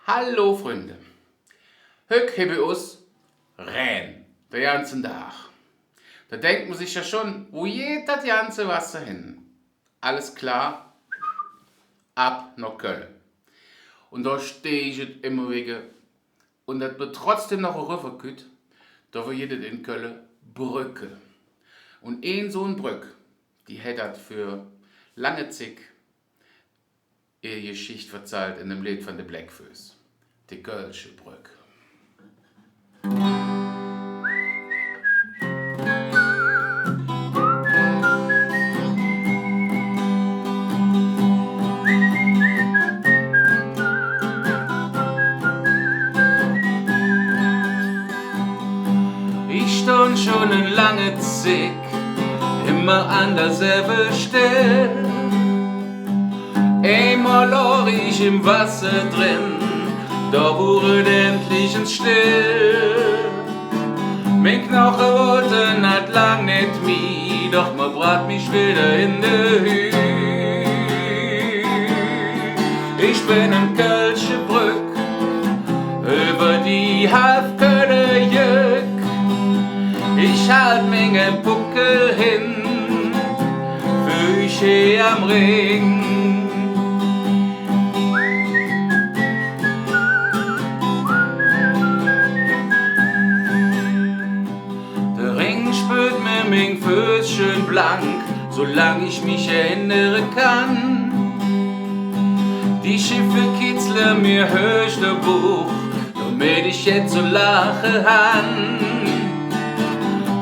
Hallo Freunde, heute habe ich uns rein, den ganzen Tag. Da denkt man sich ja schon, wo geht das ganze Wasser hin? Alles klar, ab nach Köln. Und da stehe ich jetzt immer wieder. Und das wird trotzdem noch ein Rüberküt, da wir jedes in Köln Brücke. Und so eine Brücke, die hätte für lange Zeit ihre Geschichte verzahlt in dem Lied von den Blackfoes. Die Kölsche Brücke. Ich stand schon eine lange Zeit immer an derselben Stelle. Einmal lag ich im Wasser drin, da wurde endlich ins Still. Mein Knochen wollte nicht lang nicht mehr, doch man brat mich wieder in der Hü. Ich bin in Kölsche Brück, über die halbkölle Jück. Ich halt Menge Buckel hin, für ich hier am Ring. Der Ring spürt mir mein Fuß schön blank, solang ich mich erinnern kann. Die Schiffe kitzeln mir höchste Buch, damit ich jetzt so lachen kann.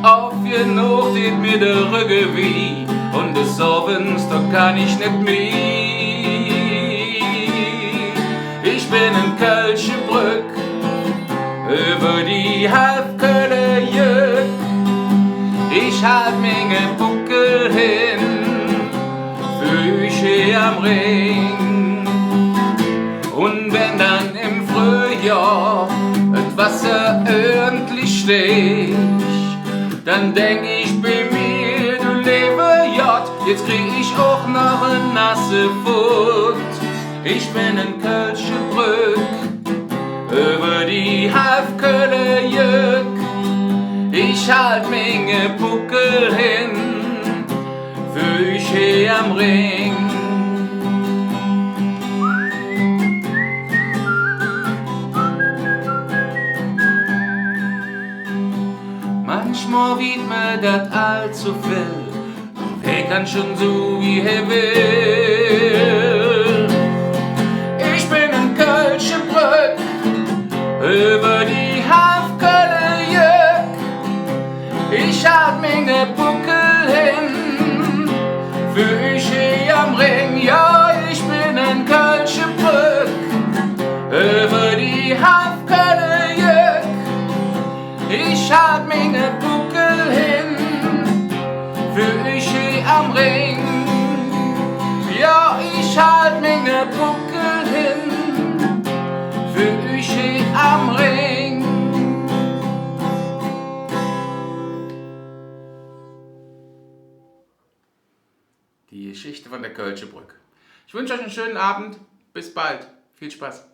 Auf ihr Nacht geht mir der Rücken weh und des Abends, da kann ich nicht mehr. Ich bin in Kölsche Brück, über die halbkölle Jück. Ich halt Menge Buckel hin, für ich hier am Ring. Und wenn dann im Frühjahr das Wasser ordentlich steht, dann denk ich bei mir, du lebe Jott, jetzt krieg ich auch noch eine nasse Fut. Ich bin in Kölsche Brück, über die halbkölle Jück. Ich halt Menge Buckel hin, für ich hier am Ring. Manchmal wiegt mir das allzu viel, und er kann schon so wie er will. Ich bin in Kölsche Brück, über die halbkölle Jück. Ich halt Menge Buckel hin, für ich hier am Ring. Ja, ich bin in Kölsche Brück, über die halbkölle Jück. Ich halt Menge Buckel hin, für ich hier am Ring. Ja, ich halt Menge Buckel hin, für ich hier am Ring. Die Geschichte von der Kölsche Brücke. Ich wünsche euch einen schönen Abend. Bis bald. Viel Spaß.